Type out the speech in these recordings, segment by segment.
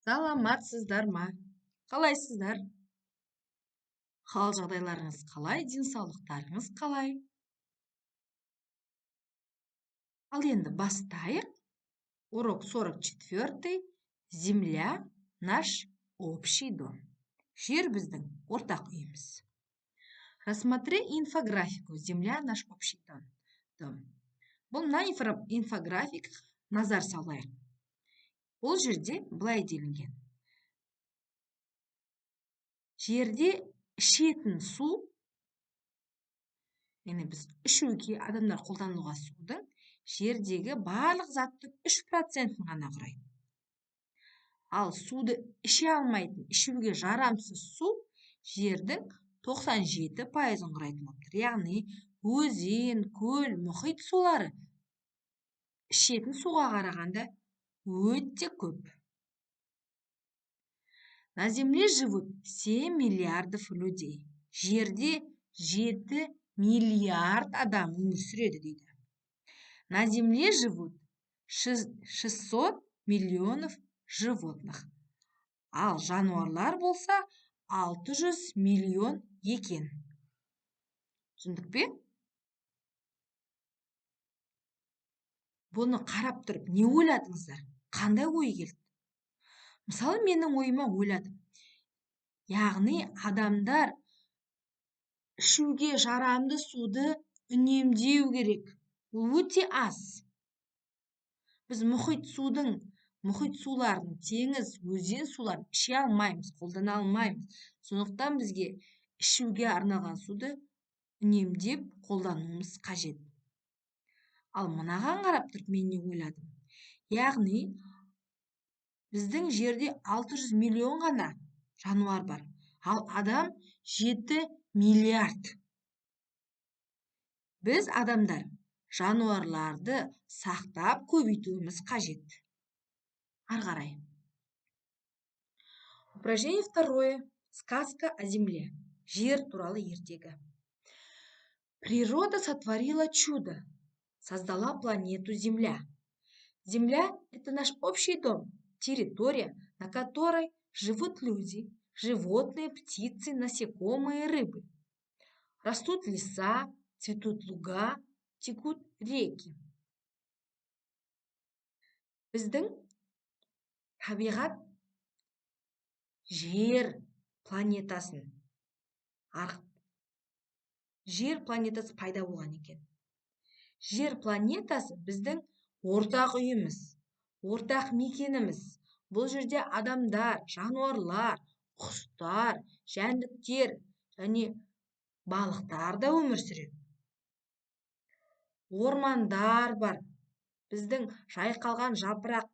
Саламатсыздар ма? Қалайсыздар? Хал жағдайларыңыз қалай? Денсаулықтарыңыз қалай? Ал енді бастайық. Урок 44. Земля – наш общий дом. Жер біздің ортақ үйіміз. Рассмотри инфографику. Земля – наш общий дом. Бұл мына инфографик назар салайық. Бұл жерде былай делінген. Жерде ішетін су, яғни біз ішуге адамдар қолдануға судың жердегі барлық заттың 3%-ін ғана құрайды. Ал суды іше алмайтын, ішуге жарамсыз су жердің 97%-ын құрайтын болып тұр. Яғни өзен, көл, мұхит сулары ішетін суға қарағанда өте көп. На земле живут 7 миллиардов людей. Жерде 7 миллиард адам өмір сүреді дейді. На земле живут 600 миллионов животных. Ал жануарлар болса 600 миллион екен. Түсіндік пе? Бұны қарап тұрып, не ойладыңыздар? Қандай ой келді? Мысалы, менің ойыма ойладым. Яғни адамдар ішуге жарамды суды үнемдеу керек. Өте аз. Біз мұхит суларын, теңіз, өзен суларын іше алмаймыз, қолдана алмаймыз. Сондықтан бізге ішуге арналған суды үнемдеп қолдануымыз қажет. Ал мынаған қарап тұрып, мен не ойладым? Яғни біздің жерде 600 миллион ғана жануар бар. Ал адам 7 миллиард. Біз адамдар жануарларды сақтап көбейтуіміз қажет. Ары қарай. Упражнение 2. Сказка о земле. Жер туралы ертегі. Природа сотворила чудо. Создала планету Земля. Земля – это наш общий дом, территория, на которой живут люди, животные, птицы, насекомые, рыбы. Растут леса, цветут луга, текут реки. Біздің табиғат жер планетасы пайда болған екен. Жер планетасы біздің ортақ үйіміз, ортақ мекеніміз. Бұл жерде адамдар, жануарлар, құстар, жәндіктер және балықтар да өмір сүреді. Ормандар бар. Біздің жайқалған жапырақ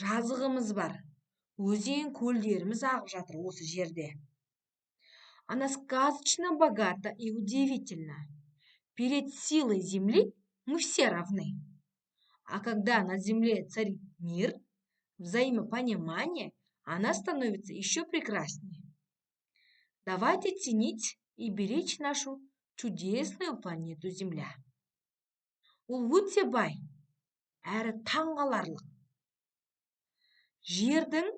жазығымыз бар. Өзен, көлдеріміз ағып жатыр осы жерде. Она сказочно богата и удивительна. Перед силой земли мы все равны. А когда на земле царит мир, взаимопонимание, она становится еще прекраснее. Давайте ценить и беречь нашу чудесную планету Земля. Ол өте бай, әрі таңғаларлық. Жердің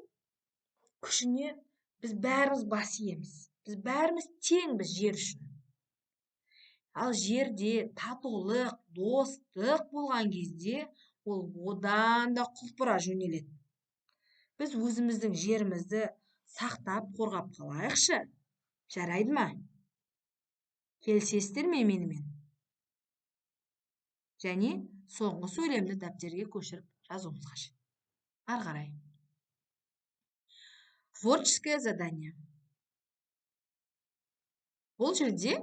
күшіне біз бәріміз бас иеміз. Біз бәріміз теңбіз жер үшін. Ал жерде татулық, достық болған кезде ол одан да құлпыра жөнеледі. Біз өзіміздің жерімізді сақтап қорғап қалайықшы. Жарайды ма? Келісесіздер ме менімен? Және соңғы сөйлемді дәптерге көшіріп жазуымыз қажет. Ары қарай. Творческое задание. Бұл жерде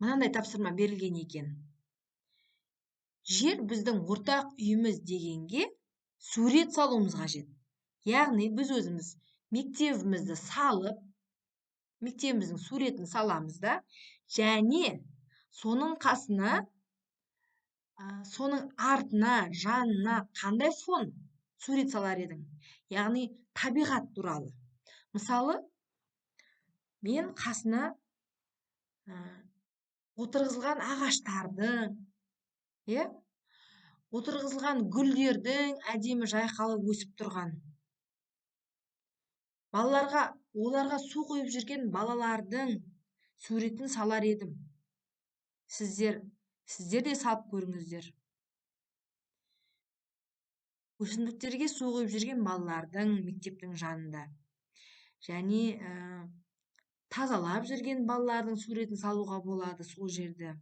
мынандай тапсырма берілген екен. Жер біздің ортақ үйіміз дегенге сурет салуымыз қажет. Яғни біз өзіміз мектебімізді салып, мектебіміздің суретін саламыз да, және соның қасына, соның артына, жанына қандай фон сурет салар едің? Яғни табиғат туралы. Мысалы, мен қасына отырғызылған ағаштардың, отырғызылған гүлдердің әдемі жайқалып өсіп тұрған. Оларға су құйып жүрген балалардың суретін салар едім. Сіздер де салып көріңіздер. Өсімдіктерге су құйып жүрген балалардың мектептің жанында. Және тазалап жүрген балалардың суретін салуға болады сол жерді.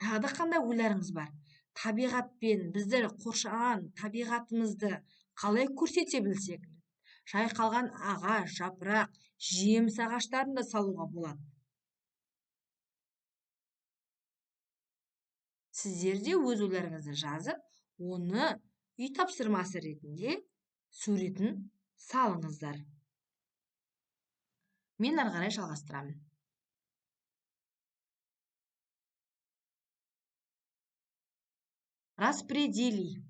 Тағы да қандай ойларыңыз бар? Табиғатпен біздер қоршаған табиғатымызды қалай көрсете білсек, жайқалған ағаш, жапырақ, жеміс ағаштарын да салуға болады. Сіздер де өз ойларыңызды жазып, оны үй тапсырмасы ретінде суретін салыңыздар. Мен ары қарай жалғастырамын. Распредели.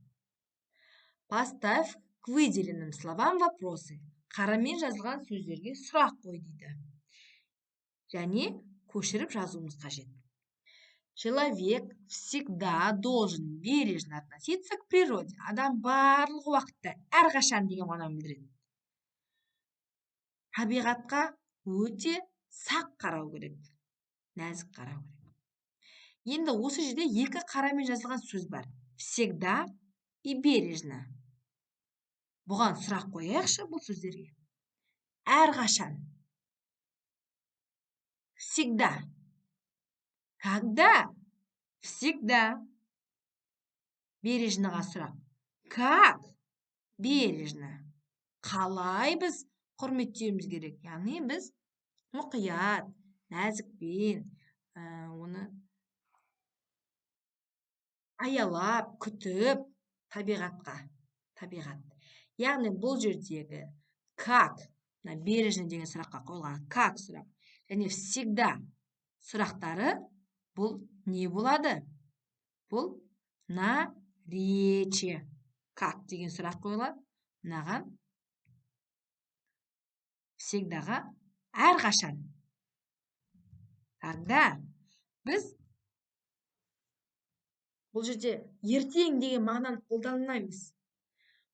Поставь к выделенным словам вопросы. Қарамен жазылған сөздерге сұрақ қой дейді. Және көшіріп жазуымыз қажет. Человек всегда должен бережно относиться к природе. Адам барлық уақытта әрқашан деген мағынаны білдіреді. Табиғатқа өте сақ қарау керек. Нәзік қарау керек. Енді осы жерде екі қарамен жазылған сөз бар. Всегда и бережно. Бұған сұрақ қояйықшы бұл сөздерге. Әрқашан. Всегда. Когда? Всегда. Бережноға сұрақ. Как? Бережно. Қалай біз құрметтеуіміз керек? Яғни біз мұқият, нәзікпен, оны аялап, күтіп, табиғат. Яғни бұл жердегі как, бережно деген сұраққа қойылған как сұрақ, және всегда сұрақтары бұл не болады? Бұл наречие. Как деген сұрақ қойылады. Мынаған всегдаға әрқашан. Когда біз бұл жерде ертең деген мағынаны қолданбаймыз.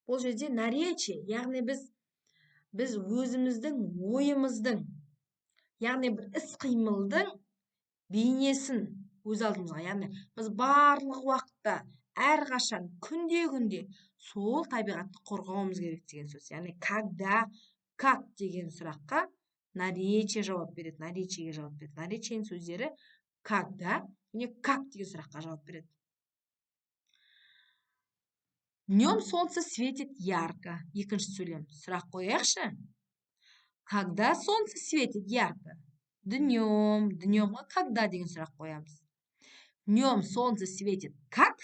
Бұл жерде наречие, яғни біз өзіміздің ойымыздың, яғни бір іс-қимылдың бейнесін өз алдымызға, яғни біз барлық уақытта әрқашан күнде сол табиғатты қорғауымыз керек деген сөз. Яғни когда, как деген сұраққа наречие жауап береді, наречиеге жауап береді. Наречиенің сөздері когда және как деген сұраққа жауап береді. Днем солнце светит ярко. Екінші сөйлем. Сұрақ қояйықшы. Когда солнце светит ярко? Днем. Днемға когда деген сұрақ қоямыз. Днем солнце светит как?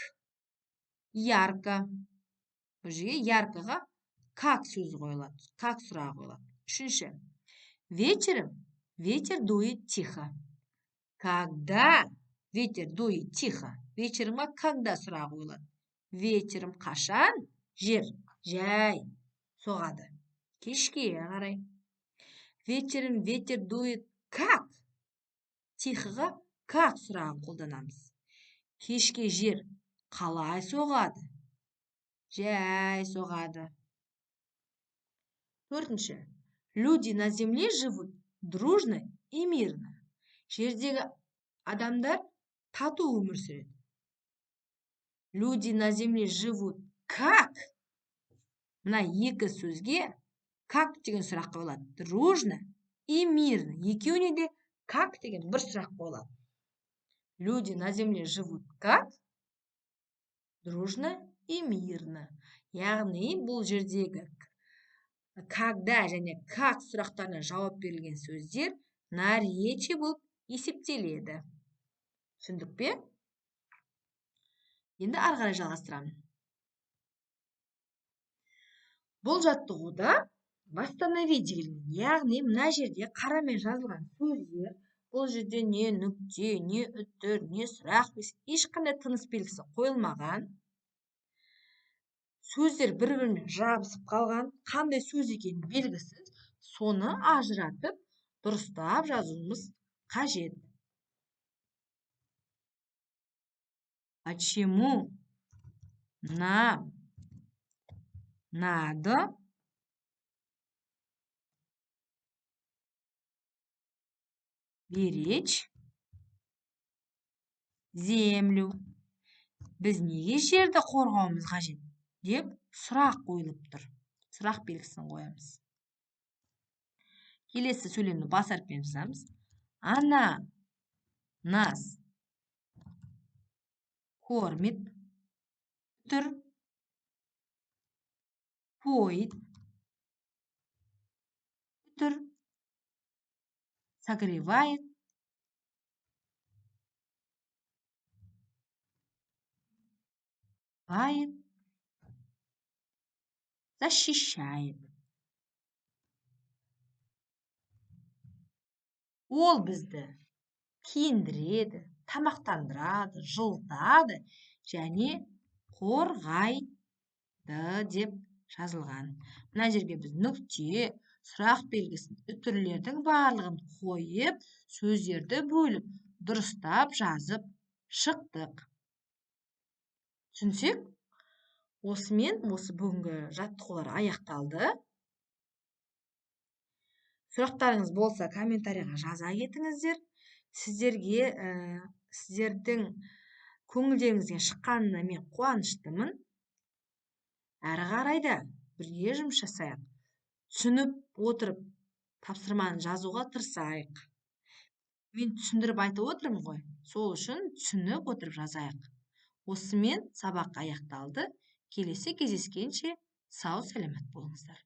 Ярко. Бұл жерге яркоға как сөзі қойылады. Как сұрағы қойылады. Үшінші. Вечером ветер дует тихо. Когда ветер дует тихо? Вечером когда сұрағы қойылады. Ветером қашан? Жер, жай соғады. Кешке қарай. Вечером ветер дует как? Тихоға как сұрағын қолданамыз. Кешке жер қалай соғады? Жай соғады. Төртінші. Люди на земле живут дружно и мирно. Жердегі адамдар тату өмір сүреді. Люди на земле живут как? Мына екі сөзге как деген сұрақ қойылады. Дружно и мирно. Екеуіне де как деген бір сұрақ қойылады. Люди на земле живут как? Дружно и мирно. Яғни бұл жердегі когда және как сұрақтарына жауап берілген сөздер наречие болып есептеледі. Түсіндік пе? Енді ары қарай жалғастырамын. Бұл жаттығуда восстанови деген, яғни мына жерде қарамен жазылған сөздер, бұл жерде не нүкте, не үтір, не сұрақ, ешқандай тыныс белгісі қойылмаған. Сөздер бір-бірімен жабысып қалған, қандай сөз екені белгісіз, соны ажыратып, дұрыстап жазуымыз қажет. Почему нам надо беречь землю? Біз неге жерді қорғауымыз қажет деп сұрақ қойылып тұр. Сұрақ белгісін қоямыз. Келесі сөйлемді бас әріппен жазамыз. Она нас кормит, поет, согревает, защищает. Ол бізді киіндіреді, тамақтандырады, жылытады және қорғайды деп жазылған. Мына жерге біз нүкте, сұрақ белгісін, үтірлердің барлығын қойып, сөздерді бөліп, дұрыстап жазып шықтық. Түсінсек, осымен осы бүгінгі жаттығулар аяқталды. Сұрақтарыңыз болса, комментарийға жаза кетіңіздер. Сіздердің көңілдеріңізден шыққанына мен қуаныштымын. Әрі қарайда бірге жұмыс жасайық. Түсініп отырып, тапсырманы жазуға тырысайық. Мен түсіндіріп айтып отырмын ғой. Сол үшін түсініп отырып жазайық. Осымен сабақ аяқталды. Келесі кездескенше сау саламат болыңыздар.